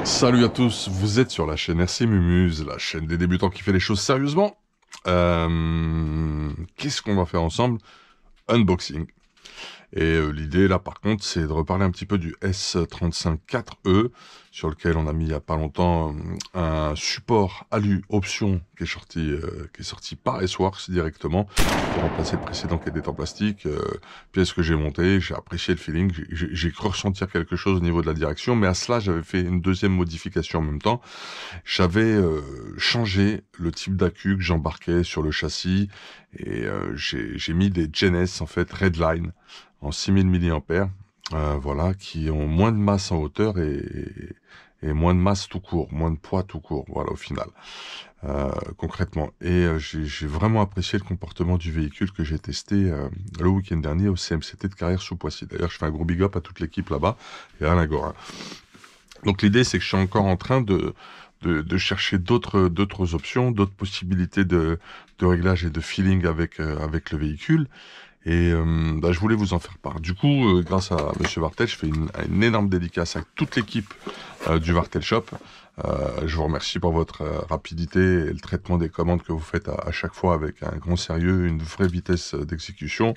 Salut à tous, vous êtes sur la chaîne RC Mumuse, la chaîne des débutants qui fait les choses sérieusement. Qu'est-ce qu'on va faire ensemble? Unboxing. Et l'idée là par contre c'est de reparler un petit peu du S35-4E sur lequel on a mis il y a pas longtemps un support alu option qui est sorti par S-Works directement pour remplacer le précédent qui était en plastique. Pièce que j'ai montée, j'ai apprécié le feeling, j'ai cru ressentir quelque chose au niveau de la direction, mais à cela j'avais fait une deuxième modification en même temps. J'avais changé le type d'accu que j'embarquais sur le châssis et j'ai mis des Genesis en fait Redline en 6000 mAh, voilà, qui ont moins de masse en hauteur et moins de masse tout court, moins de poids tout court, voilà, au final, concrètement. Et j'ai vraiment apprécié le comportement du véhicule que j'ai testé le week-end dernier au CMCT de Carrière-sous-Poissy. D'ailleurs, je fais un gros big up à toute l'équipe là-bas et à Alain Gorin. Donc l'idée, c'est que je suis encore en train de chercher d'autres options, d'autres possibilités de réglage et de feeling avec le véhicule. Et je voulais vous en faire part. Du coup, grâce à Monsieur Vartel, je fais une énorme dédicace à toute l'équipe du Vartel Shop. Je vous remercie pour votre rapidité et le traitement des commandes que vous faites à chaque fois avec un grand sérieux, une vraie vitesse d'exécution.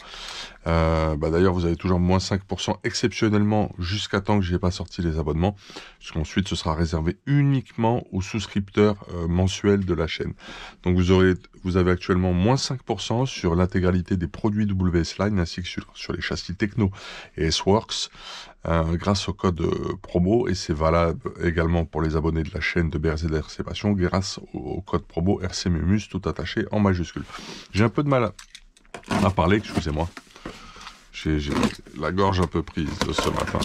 D'ailleurs, vous avez toujours moins 5% exceptionnellement jusqu'à temps que je n'ai pas sorti les abonnements, puisqu'ensuite ce sera réservé uniquement aux souscripteurs mensuels de la chaîne. Donc vous avez actuellement moins 5% sur l'intégralité des produits WS Line ainsi que sur les châssis Techno et S-Works grâce au code promo, et c'est valable également pour les abonnés de la chaîne de BRZ RC Passion grâce au code promo RC Mumus tout attaché en majuscule. J'ai un peu de mal à parler, excusez-moi. J'ai la gorge un peu prise de ce matin.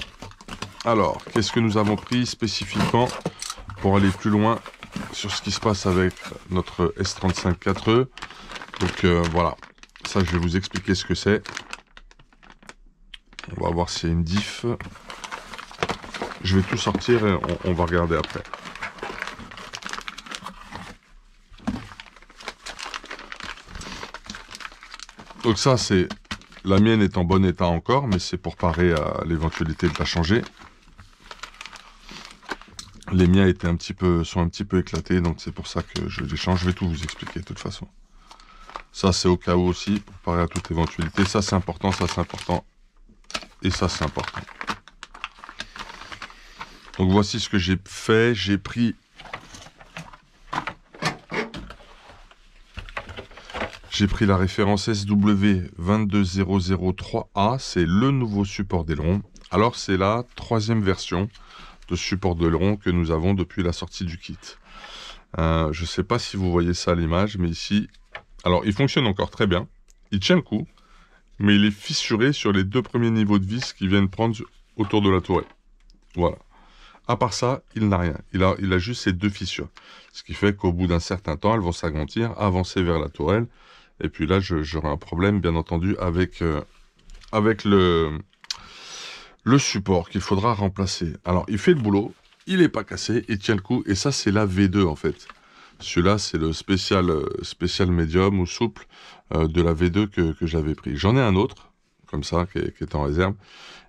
Alors, qu'est-ce que nous avons pris spécifiquement pour aller plus loin sur ce qui se passe avec notre S35-4E? Donc voilà, ça je vais vous expliquer ce que c'est. On va voir s'il y a une diff. Je vais tout sortir et on va regarder après. Donc ça c'est... La mienne est en bon état encore, mais c'est pour parer à l'éventualité de la changer. Les miens sont un petit peu éclatés, donc c'est pour ça que je les change. Je vais tout vous expliquer de toute façon. Ça c'est au cas où aussi, pour parer à toute éventualité. Ça c'est important, ça c'est important. Et ça c'est important. Donc voici ce que j'ai fait. J'ai pris la référence SW22003A, c'est le nouveau support d'aileron. Alors c'est la troisième version de support d'aileron que nous avons depuis la sortie du kit. Je ne sais pas si vous voyez ça à l'image, mais ici, alors il fonctionne encore très bien, il tient le coup, mais il est fissuré sur les deux premiers niveaux de vis qui viennent prendre autour de la tourelle. Voilà. À part ça, il n'a rien. Il a juste ces deux fissures. Ce qui fait qu'au bout d'un certain temps, elles vont s'agrandir, avancer vers la tourelle. Et puis là, j'aurai un problème, bien entendu, avec le support qu'il faudra remplacer. Alors, il fait le boulot, il n'est pas cassé, il tient le coup. Et ça, c'est la V2, en fait. Celui-là, c'est le spécial médium ou souple de la V2 que j'avais pris. J'en ai un autre, comme ça, qui est en réserve.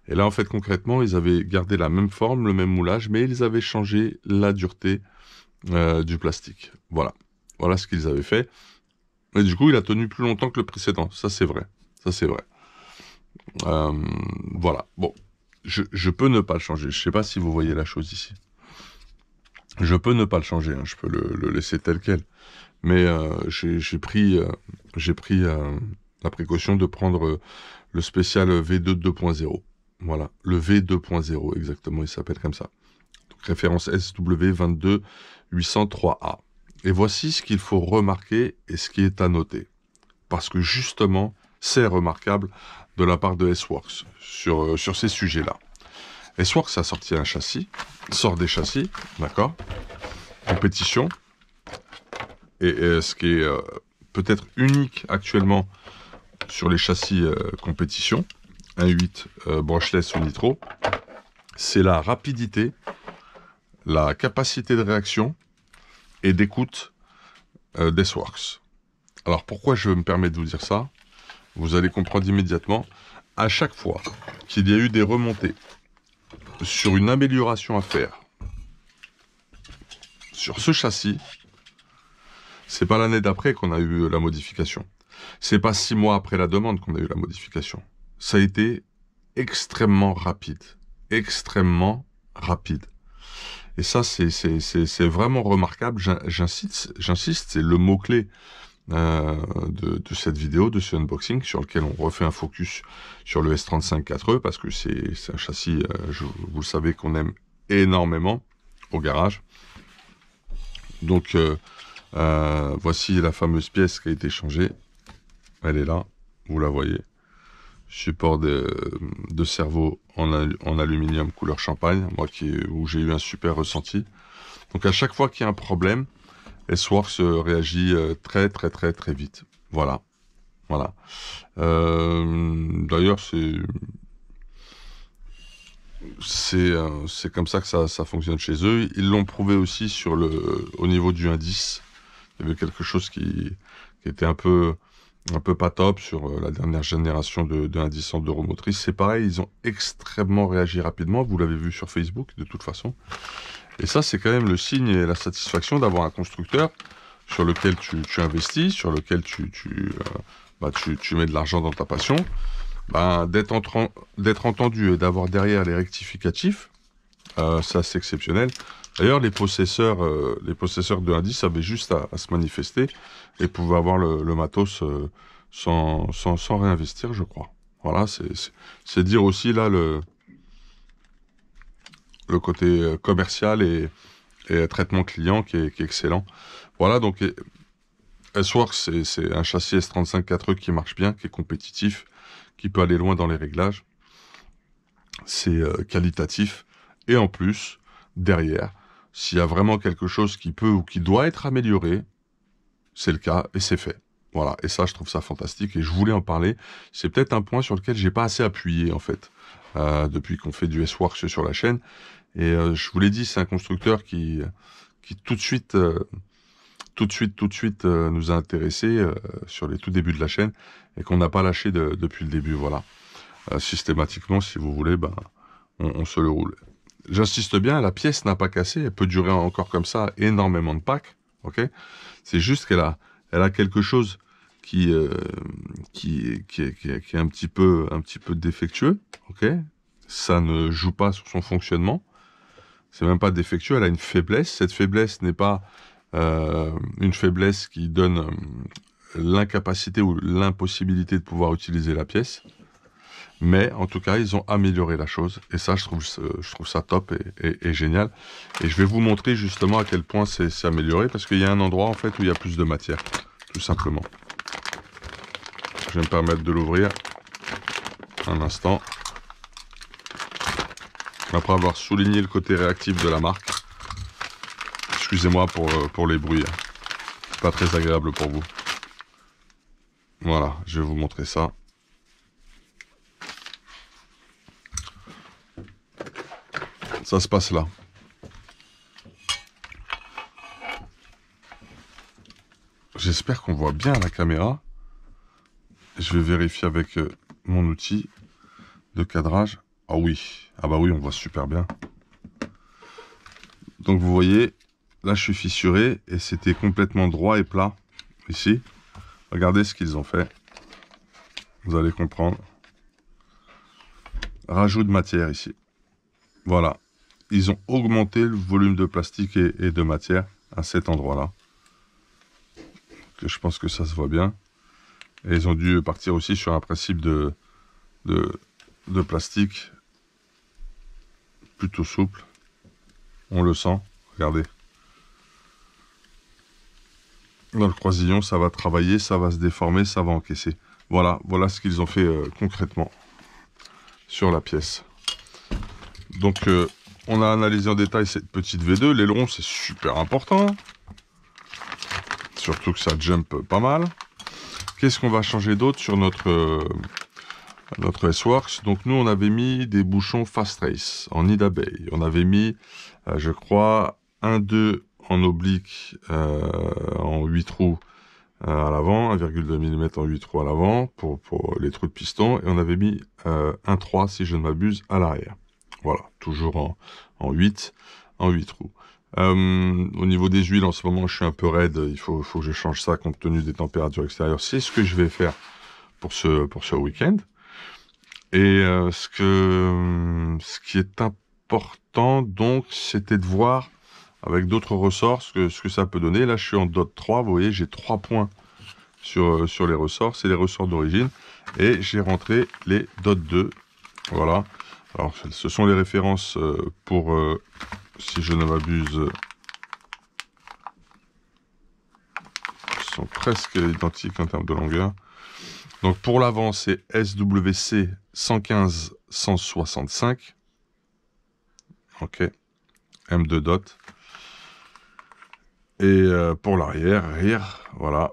Et là, en fait, concrètement, ils avaient gardé la même forme, le même moulage, mais ils avaient changé la dureté du plastique. Voilà. Voilà ce qu'ils avaient fait. Et du coup, il a tenu plus longtemps que le précédent. Ça, c'est vrai. Ça, c'est vrai. Voilà. Bon. Je peux ne pas le changer. Je ne sais pas si vous voyez la chose ici. Je peux ne pas le changer. Hein. Je peux le laisser tel quel. Mais j'ai pris la précaution de prendre le spécial V2 2.0. Voilà, le V2.0 exactement, il s'appelle comme ça. Donc référence SW22803A. Et voici ce qu'il faut remarquer et ce qui est à noter. Parce que justement, c'est remarquable de la part de S-Works sur ces sujets-là. S-Works a sorti un châssis, sort des châssis, d'accord, compétition. Et ce qui est peut-être unique actuellement sur les châssis compétition, 1.8 brushless ou nitro, c'est la rapidité, la capacité de réaction et d'écoute d'S-Works. Alors pourquoi je me permets de vous dire ça? Vous allez comprendre immédiatement. À chaque fois qu'il y a eu des remontées sur une amélioration à faire sur ce châssis, c'est pas l'année d'après qu'on a eu la modification. C'est pas 6 mois après la demande qu'on a eu la modification. Ça a été extrêmement rapide. Extrêmement rapide. Et ça, c'est vraiment remarquable. J'insiste, c'est le mot-clé de cette vidéo, de ce unboxing, sur lequel on refait un focus sur le S35-4E, parce que c'est un châssis, vous le savez, qu'on aime énormément au garage. Donc, voici la fameuse pièce qui a été changée. Elle est là, vous la voyez. Support de cerveau en aluminium couleur champagne, moi où j'ai eu un super ressenti. Donc à chaque fois qu'il y a un problème, S-Works réagit très vite. Voilà. D'ailleurs, c'est comme ça que ça fonctionne chez eux. Ils l'ont prouvé aussi au niveau du indice. Il y avait quelque chose qui était un peu pas top sur la dernière génération de indice en neuromotrice. C'est pareil, ils ont extrêmement réagi rapidement. Vous l'avez vu sur Facebook, de toute façon. Et ça, c'est quand même le signe et la satisfaction d'avoir un constructeur sur lequel tu investis, sur lequel tu mets de l'argent dans ta passion. D'être entendu et d'avoir derrière les rectificatifs, c'est assez exceptionnel. D'ailleurs, les possesseurs de indice avaient juste à se manifester et pouvaient avoir le matos sans réinvestir, je crois. Voilà, c'est dire aussi là le côté commercial et traitement client qui est excellent. Voilà, donc S-Works, c'est un châssis S35-4E qui marche bien, qui est compétitif, qui peut aller loin dans les réglages. C'est qualitatif. Et en plus, derrière, s'il y a vraiment quelque chose qui peut ou qui doit être amélioré, c'est le cas et c'est fait. Voilà, et ça, je trouve ça fantastique et je voulais en parler. C'est peut-être un point sur lequel j'ai pas assez appuyé, en fait, depuis qu'on fait du S-Works sur la chaîne. Et je vous l'ai dit, c'est un constructeur qui tout de suite nous a intéressés sur les tout débuts de la chaîne et qu'on n'a pas lâché depuis le début. Voilà, systématiquement, si vous voulez, on se le roule. J'insiste bien, la pièce n'a pas cassé, elle peut durer encore comme ça énormément de packs, ok. C'est juste qu'elle a quelque chose qui est un petit peu défectueux, ok. Ça ne joue pas sur son fonctionnement. C'est même pas défectueux, elle a une faiblesse. Cette faiblesse n'est pas une faiblesse qui donne l'incapacité ou l'impossibilité de pouvoir utiliser la pièce. Mais en tout cas, ils ont amélioré la chose. Et ça, je trouve ça top et génial. Et je vais vous montrer justement à quel point c'est amélioré. Parce qu'il y a un endroit en fait où il y a plus de matière. Tout simplement. Je vais me permettre de l'ouvrir un instant. Après avoir souligné le côté réactif de la marque. Excusez-moi pour les bruits. C'est pas très agréable pour vous. Voilà, je vais vous montrer ça. Ça se passe là. J'espère qu'on voit bien la caméra. Je vais vérifier avec mon outil de cadrage. Ah oui, ah bah oui, on voit super bien. Donc vous voyez, là je suis fissuré et c'était complètement droit et plat ici. Regardez ce qu'ils ont fait. Vous allez comprendre. Rajout de matière ici. Voilà. Ils ont augmenté le volume de plastique et de matière à cet endroit-là. Je pense que ça se voit bien. Et ils ont dû partir aussi sur un principe de plastique plutôt souple. On le sent. Regardez. Dans le croisillon, ça va travailler, ça va se déformer, ça va encaisser. Voilà ce qu'ils ont fait concrètement sur la pièce. Donc, on a analysé en détail cette petite V2. L'aileron, c'est super important. Surtout que ça jump pas mal. Qu'est-ce qu'on va changer d'autre sur notre S-Works? Donc, nous, on avait mis des bouchons Fast Race en nid d'abeille. On avait mis, je crois, 1,2 en oblique en 8 trous à l'avant, 1,2 mm en 8 trous à l'avant pour les trous de piston. Et on avait mis 1,3, si je ne m'abuse, à l'arrière. Voilà, toujours en 8 trous. Au niveau des huiles, en ce moment, je suis un peu raide. Il faut que je change ça compte tenu des températures extérieures. C'est ce que je vais faire pour ce week-end. Et ce qui est important, donc, c'était de voir avec d'autres ressorts ce que ça peut donner. Là, je suis en dot 3. Vous voyez, j'ai 3 points sur les ressorts. C'est les ressorts d'origine. Et j'ai rentré les dot 2. Voilà. Alors, ce sont les références pour, si je ne m'abuse, sont presque identiques en termes de longueur. Donc pour l'avant, c'est SWC 115-165. Ok. M2 dot. Et pour l'arrière, voilà.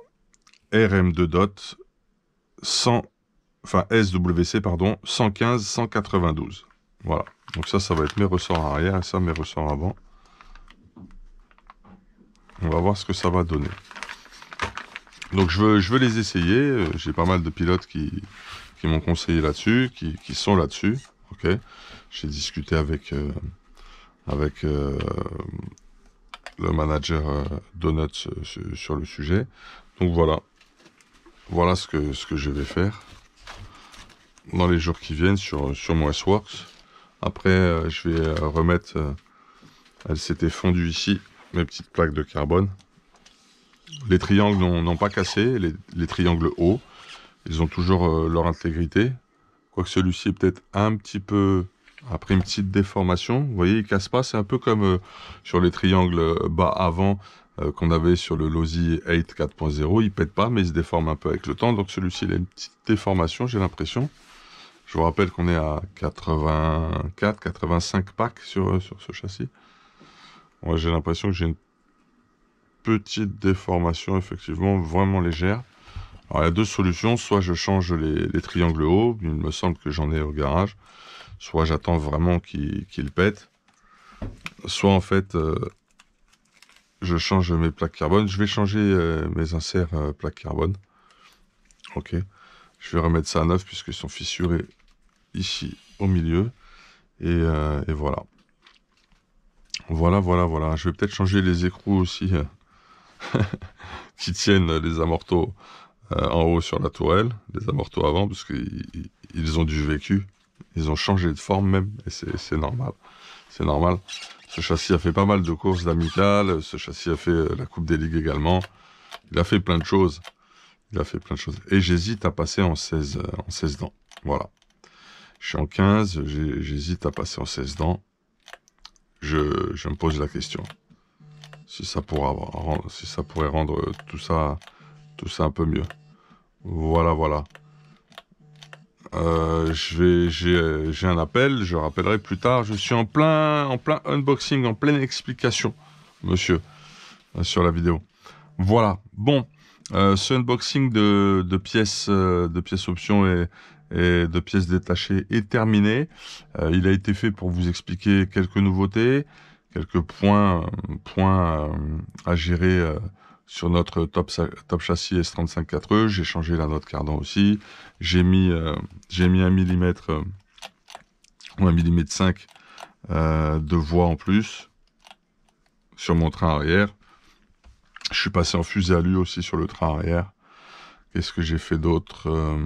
RM2 dot 100, enfin SWC, pardon, 115-192. Voilà. Donc ça va être mes ressorts arrière et ça, mes ressorts avant. On va voir ce que ça va donner. Donc je veux les essayer. J'ai pas mal de pilotes qui m'ont conseillé là-dessus, qui sont là-dessus. Ok. J'ai discuté avec le manager Donuts sur le sujet. Donc voilà. Voilà ce que je vais faire dans les jours qui viennent sur mon S-Works. Après, je vais remettre... elles s'étaient fondues ici, mes petites plaques de carbone. Les triangles n'ont pas cassé, les triangles hauts. Ils ont toujours leur intégrité. Quoique celui-ci est peut-être un petit peu... Après une petite déformation. Vous voyez, il casse pas. C'est un peu comme sur les triangles bas avant qu'on avait sur le Losi 8 4.0. Il pète pas, mais il se déforme un peu avec le temps. Donc celui-ci, il a une petite déformation, j'ai l'impression. Je vous rappelle qu'on est à 84, 85 packs sur ce châssis. Ouais, j'ai l'impression que j'ai une petite déformation, effectivement, vraiment légère. Alors, il y a deux solutions. Soit je change les triangles hauts. Il me semble que j'en ai au garage. Soit j'attends vraiment qu'il pète. Soit, en fait, je change mes plaques carbone. Je vais changer mes inserts plaques carbone. Ok. Je vais remettre ça à neuf puisqu'ils sont fissurés ici au milieu. Et voilà. Voilà. Je vais peut-être changer les écrous aussi qui tiennent les amortos en haut sur la tourelle, les amortos avant, parce qu'ils ont du vécu. Ils ont changé de forme même, et c'est normal. C'est normal. Ce châssis a fait pas mal de courses d'amicales. Ce châssis a fait la Coupe des Ligues également. Il a fait plein de choses. Et j'hésite à passer en 16 dents. Voilà. Je suis en 15, j'hésite à passer en 16 dents. Je me pose la question. Si ça pourrait rendre tout ça un peu mieux. Voilà. J'ai un appel, je rappellerai plus tard. Je suis en plein unboxing, en pleine explication, monsieur, sur la vidéo. Voilà. Bon, ce unboxing de pièces options et de pièces détachées est terminé. Il a été fait pour vous expliquer quelques nouveautés, quelques points à gérer sur notre top châssis S35-4E. J'ai changé la note cardan aussi. J'ai mis 1 mm ou 1 mm 5 de voie en plus sur mon train arrière. Je suis passé en fusée alu aussi sur le train arrière. Qu'est-ce que j'ai fait d'autre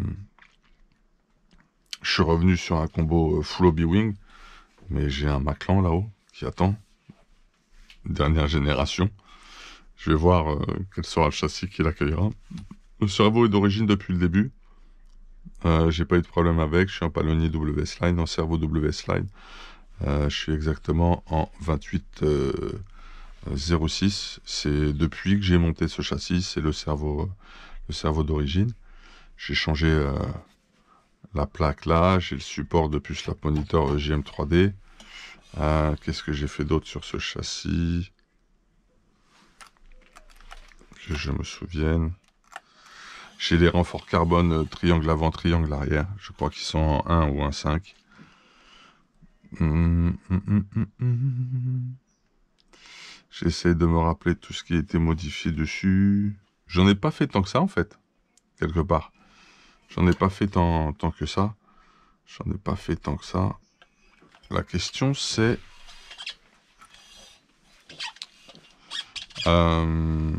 Je suis revenu sur un combo full hobby-wing, mais j'ai un Maclan là-haut qui attend. Dernière génération. Je vais voir quel sera le châssis qui l'accueillera. Le cerveau est d'origine depuis le début. J'ai pas eu de problème avec. Je suis en palonnier WS Line, en servo WS Line. Je suis exactement en 2806. C'est depuis que j'ai monté ce châssis, c'est le cerveau d'origine. J'ai changé la plaque là, j'ai le support de puce lap monitor JM 3D. Qu'est-ce que j'ai fait d'autre sur ce châssis que je me souvienne? J'ai les renforts carbone triangle avant, triangle arrière. Je crois qu'ils sont en 1 ou 1.5. J'essaie de me rappeler tout ce qui a été modifié dessus. J'en ai pas fait tant que ça en fait, quelque part. J'en ai pas fait tant que ça. La question c'est... Euh,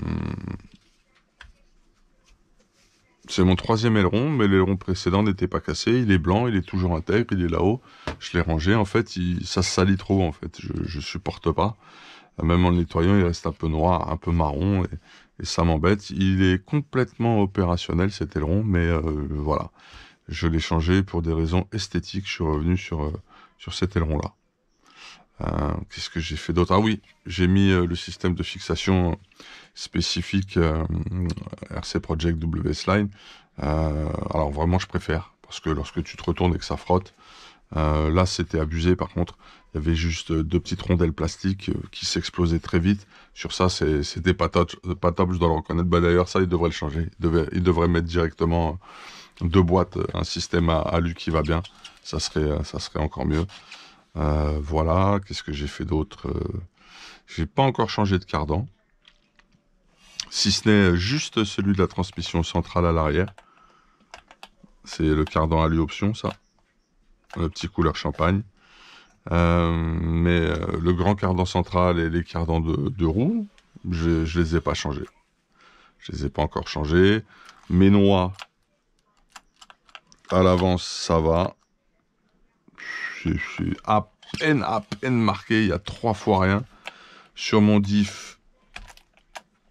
C'est mon 3e aileron, mais l'aileron précédent n'était pas cassé. Il est blanc, il est toujours intègre, il est là-haut. Je l'ai rangé. En fait, ça se salit trop. En fait, je supporte pas. Même en le nettoyant, il reste un peu noir, un peu marron, et ça m'embête. Il est complètement opérationnel cet aileron, mais voilà. Je l'ai changé pour des raisons esthétiques. Je suis revenu sur cet aileron-là. Qu'est-ce que j'ai fait d'autre? Ah oui, j'ai mis le système de fixation spécifique RC Project WS-Line. Alors vraiment, je préfère, parce que lorsque tu te retournes et que ça frotte, là c'était abusé. Par contre, il y avait juste 2 petites rondelles plastiques qui s'explosaient très vite. Sur ça, c'était pas top, je dois le reconnaître. Bah, d'ailleurs, ça, il devrait le changer. Il devrait mettre directement 2 boîtes, un système à alu qui va bien. Ça serait encore mieux. Voilà, qu'est-ce que j'ai fait d'autre? J'ai pas encore changé de cardan, si ce n'est juste celui de la transmission centrale à l'arrière. C'est le cardan alu option, ça, le petit couleur champagne. Mais le grand cardan central et les cardans de roue, je les ai pas changés. Je les ai pas encore changés. Mes noix à l'avance, ça va. Je suis à peine marqué, il y a 3 fois rien. Sur mon diff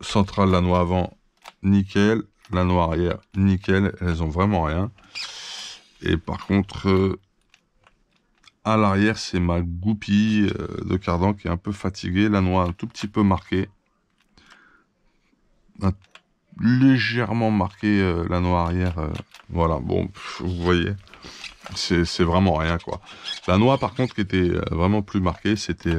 centrale, la noix avant, nickel. La noix arrière, nickel. Elles ont vraiment rien. Et par contre, à l'arrière, c'est ma goupille de cardan qui est un peu fatiguée. La noix un tout petit peu marquée. Légèrement marquée, la noix arrière. Voilà, bon, vous voyez. C'est vraiment rien, quoi. La noix, par contre, qui était vraiment plus marquée, c'était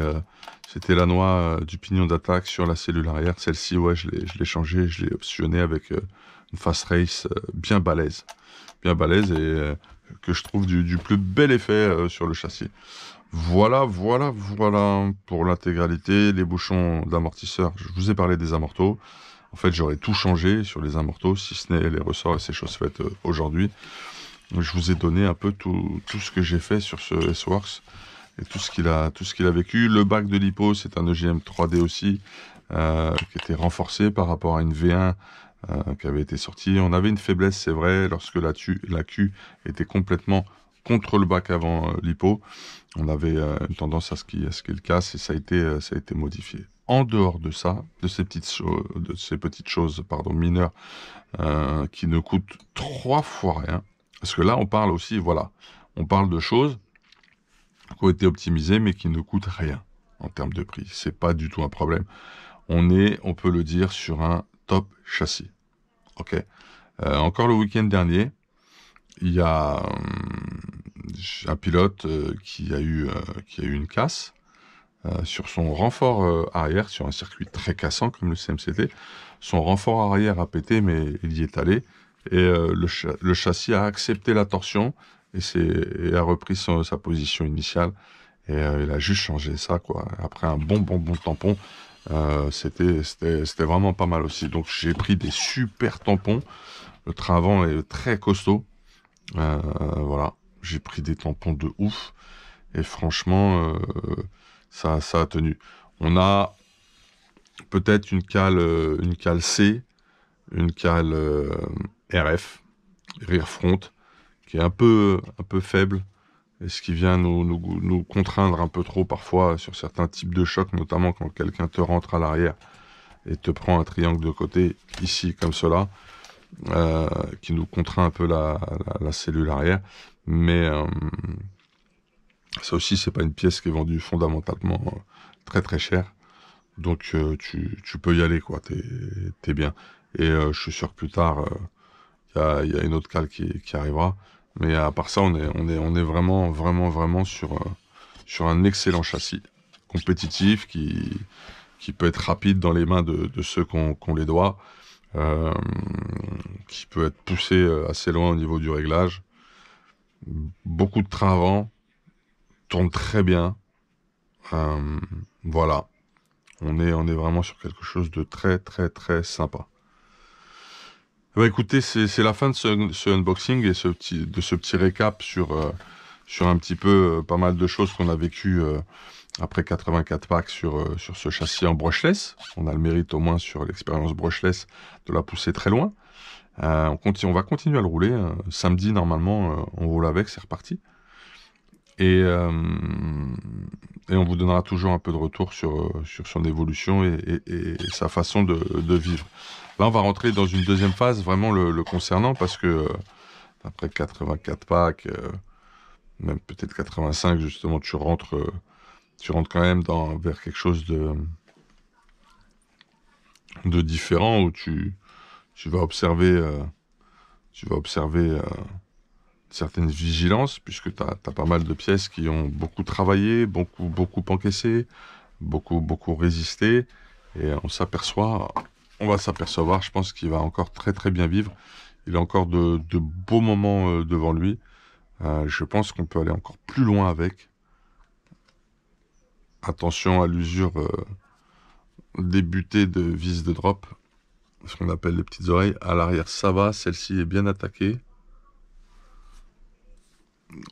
la noix du pignon d'attaque sur la cellule arrière. Celle-ci, ouais, je l'ai changée, je l'ai optionné avec une Fast Race bien balèze. Bien balèze, et que je trouve du plus bel effet sur le châssis. Voilà pour l'intégralité. Les bouchons d'amortisseur, je vous ai parlé des amortos. En fait, j'aurais tout changé sur les amortos, si ce n'est les ressorts, et c'est chose faite aujourd'hui. Je vous ai donné un peu tout ce que j'ai fait sur ce S-Works et tout ce qu'il a vécu. Le bac de lipo, c'est un EGM 3D aussi, qui était renforcé par rapport à une V1 qui avait été sortie. On avait une faiblesse, c'est vrai, lorsque la Q était complètement contre le bac avant lipo. On avait une tendance à ce qu'il casse, et ça a été modifié. En dehors de ça, de ces petites choses mineures qui ne coûtent 3 fois rien. Parce que là, on parle aussi, voilà, on parle de choses qui ont été optimisées, mais qui ne coûtent rien en termes de prix. C'est pas du tout un problème. On peut le dire, sur un top châssis. Ok. Encore le week-end dernier, il y a un pilote qui a eu une casse sur son renfort arrière, sur un circuit très cassant comme le CMCT. Son renfort arrière a pété, mais il y est allé. Et le châssis a accepté la torsion et a repris sa position initiale. Et il a juste changé ça, quoi. Après un bon tampon, c'était vraiment pas mal aussi. Donc j'ai pris des super tampons. Le train avant est très costaud. Voilà, j'ai pris des tampons de ouf. Et franchement, ça a tenu. On a peut-être une cale C, une cale RF, rear front, qui est un peu faible, et ce qui vient nous contraindre un peu trop parfois sur certains types de chocs, notamment quand quelqu'un te rentre à l'arrière et te prend un triangle de côté, ici comme cela, qui nous contraint un peu la cellule arrière. Mais ça aussi, c'est pas une pièce qui est vendue fondamentalement très très cher. Donc tu peux y aller, quoi, t'es bien. Et je suis sûr que plus tard, il y a une autre cale qui arrivera. Mais à part ça, on est vraiment sur un excellent châssis, compétitif, qui peut être rapide dans les mains de ceux qu'on les doit, qui peut être poussé assez loin au niveau du réglage. Beaucoup de train avant, tourne très bien. Voilà. On est vraiment sur quelque chose de très très très sympa. Bah écoutez, c'est la fin de ce unboxing et ce petit récap sur un petit peu pas mal de choses qu'on a vécues après 84 packs sur ce châssis en brushless. On a le mérite au moins sur l'expérience brushless de la pousser très loin. On va continuer à le rouler. Samedi, normalement, on roule avec, c'est reparti. Et on vous donnera toujours un peu de retour sur son évolution et sa façon de vivre. Là, on va rentrer dans une deuxième phase vraiment le concernant parce que après 84 packs, même peut-être 85, justement, tu rentres quand même vers quelque chose de différent où tu vas observer certaines vigilances, puisque tu as pas mal de pièces qui ont beaucoup travaillé, beaucoup encaissé, beaucoup résisté, et on va s'apercevoir, je pense qu'il va encore très très bien vivre. Il a encore de beaux moments devant lui. Je pense qu'on peut aller encore plus loin avec. Attention à l'usure des butées de vis de drop, ce qu'on appelle les petites oreilles. À l'arrière, ça va, celle-ci est bien attaquée.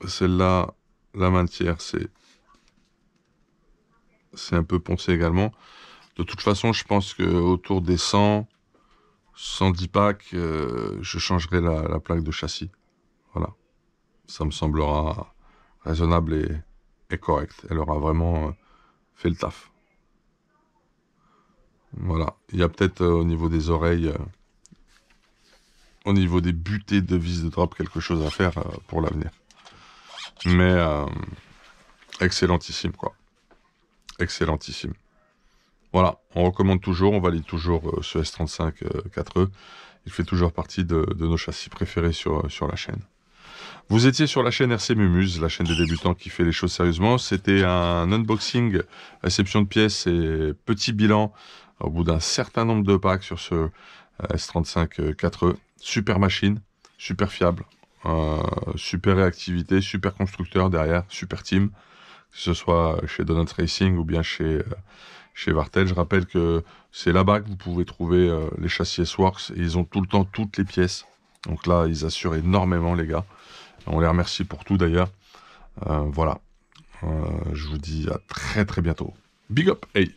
Celle-là, la main tiers, c'est un peu poncé également. De toute façon, je pense qu'autour des 110 packs, je changerai la plaque de châssis. Voilà. Ça me semblera raisonnable et correct. Elle aura vraiment fait le taf. Voilà. Il y a peut-être au niveau des oreilles, au niveau des butées de vis de drop, quelque chose à faire pour l'avenir. Mais excellentissime, quoi. Excellentissime. Voilà, on recommande toujours, on valide toujours ce S35 4E. Il fait toujours partie de nos châssis préférés sur la chaîne. Vous étiez sur la chaîne RC Mumuse, la chaîne des débutants qui fait les choses sérieusement. C'était un unboxing, réception de pièces et petit bilan au bout d'un certain nombre de packs sur ce S35 4E. Super machine, super fiable, super réactivité, super constructeur derrière, super team, que ce soit chez Donuts Racing ou bien chez Vartel. Je rappelle que c'est là-bas que vous pouvez trouver les châssis S-Works et ils ont tout le temps toutes les pièces. Donc là, ils assurent énormément, les gars. On les remercie pour tout d'ailleurs. Voilà. Je vous dis à très très bientôt. Big up, hey!